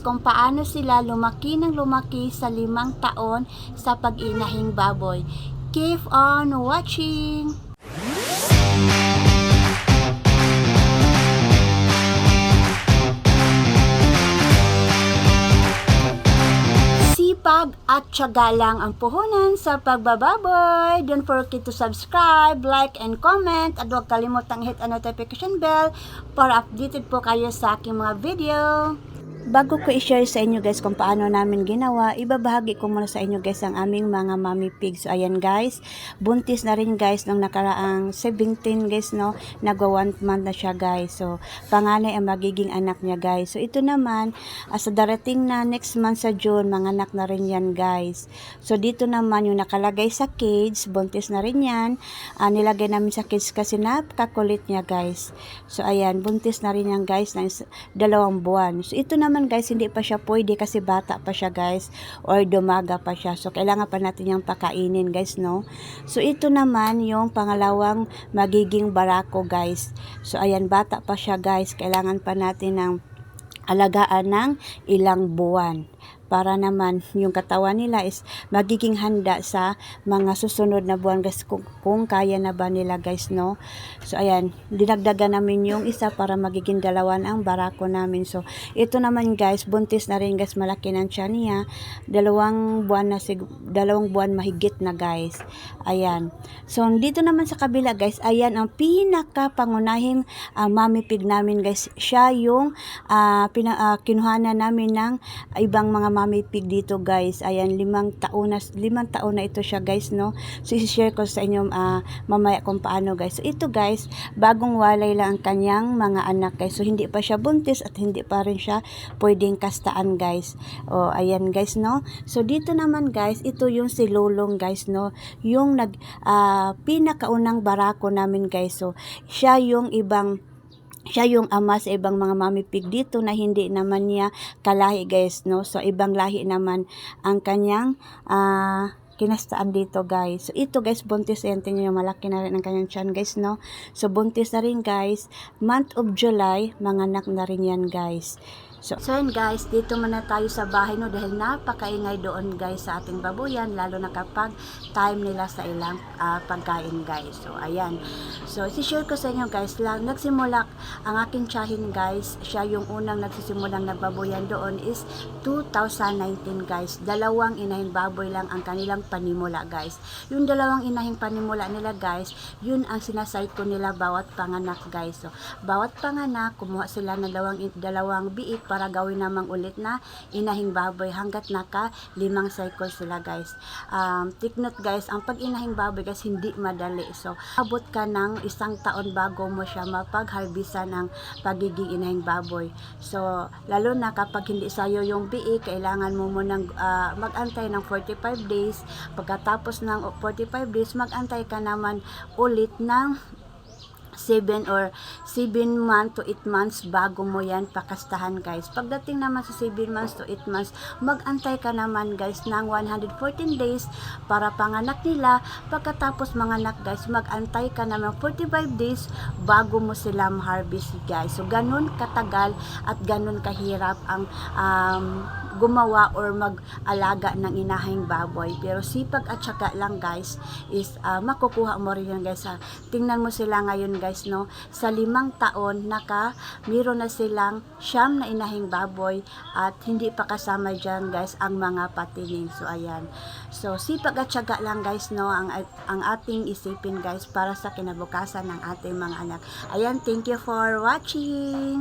kung paano sila lumaki ng lumaki sa 5 taon sa pag-inahing baboy. Keep on watching! Sipag at tiyaga lang ang puhunan sa pagbababoy. Don't forget to subscribe, like, and comment. At huwag kalimutang hit ang notification bell para updated po kayo sa aking mga video. Bago ko i-share sa inyo guys kung paano namin ginawa, ibabahagi ko muna sa inyo guys ang aming mga mommy pigs. So ayan guys, buntis na rin guys nung nakaraang 17 guys no, nagwa 1 month na siya guys. So panganay ang magiging anak niya guys. So ito naman, sa darating na next month sa June, manganak na rin yan guys. So dito naman yung nakalagay sa cage, buntis na rin yan. Nilagay namin sa cage kasi napakakulit niya guys. So ayan, buntis na rin yan guys ng 2 buwan. So ito naman guys, hindi pa siya pwede kasi bata pa siya guys or dumaga pa siya. So kailangan pa natin yung pakainin guys no. So ito naman yung pangalawang magiging barako guys. So ayan, bata pa siya guys. Kailangan pa natin ng alagaan ng ilang buwan para naman yung katawan nila is magiging handa sa mga susunod na buwan guys kung kaya na ba nila guys no. So ayan, dinagdagan namin yung isa para magiging 2 ang barako namin. So ito naman guys, buntis na rin guys, malaki ng tiyan niya, 2 buwan na 2 buwan mahigit na guys. Ayan, so dito naman sa kabila guys, ayan ang pinaka pangunahing mommy pig namin guys. Siya yung kinuhanan namin ng ibang mga mommy pig dito guys. Ayan, 5 taon na ito siya guys no. So i-share ko sa inyo mamaya kung paano guys. So ito guys, bagong walay lang ang kanyang mga anak guys. So hindi pa siya buntis at hindi pa rin siya pwedeng kastaan guys. O ayan guys no. So dito naman guys, ito yung si Lolong guys no. Yung pinakaunang barako namin guys. So siya yung ama sa ibang mga mommy pig dito na hindi naman niya kalahi guys no. So ibang lahi naman ang kanyang kinastaan dito guys. So ito guys, buntis yan, tingnan nyo, malaki na rin ang kanyang tiyan guys no. So buntis na rin guys, month of July manganak na rin yan guys. So yun guys, dito muna tayo sa bahay no dahil napakaingay doon guys sa ating babuyan, lalo na kapag time nila sa ilang pagkain guys. So ayan, so isi-share ko sa inyo guys, nagsimula ang aking tiyahin guys, siya yung unang nagsisimulang nagbabuyan doon is 2019 guys. 2 inahing baboy lang ang kanilang panimula guys. Yung 2 inahing panimula nila guys, yun ang sinasite ko nila bawat panganak guys. So bawat panganak, kumuha sila ng 2 biik para gawin namang ulit na inahing baboy hanggat naka 5 cycles sila guys. Take note guys, ang pag-inahing baboy guys hindi madali. So abot ka ng 1 taon bago mo siya mapag-harvestan ng pagiging inahing baboy. So lalo na kapag hindi sayo yung biik, kailangan mo munang mag-antay ng 45 days. Pagkatapos ng 45 days, mag-antay ka naman ulit ng 7 months to 8 months bago mo yan pakastahan guys. Pagdating naman sa 7 months to 8 months, mag-antay ka naman guys ng 114 days para panganak nila. Pagkatapos manganak guys, mag-antay ka naman 45 days bago mo sila ma-harvest guys. So ganun katagal at ganun kahirap ang gumawa or mag-alaga ng inahing baboy. Pero sipag at syaga lang guys is makukuha mo rin yan guys. Tingnan mo sila ngayon guys no, sa 5 taon meron na silang 9 na inahing baboy at hindi pa kasama dyan guys ang mga patining. So ayan, so sipag at syaga lang guys no ang ating isipin guys para sa kinabukasan ng ating mga anak. Ayan, thank you for watching.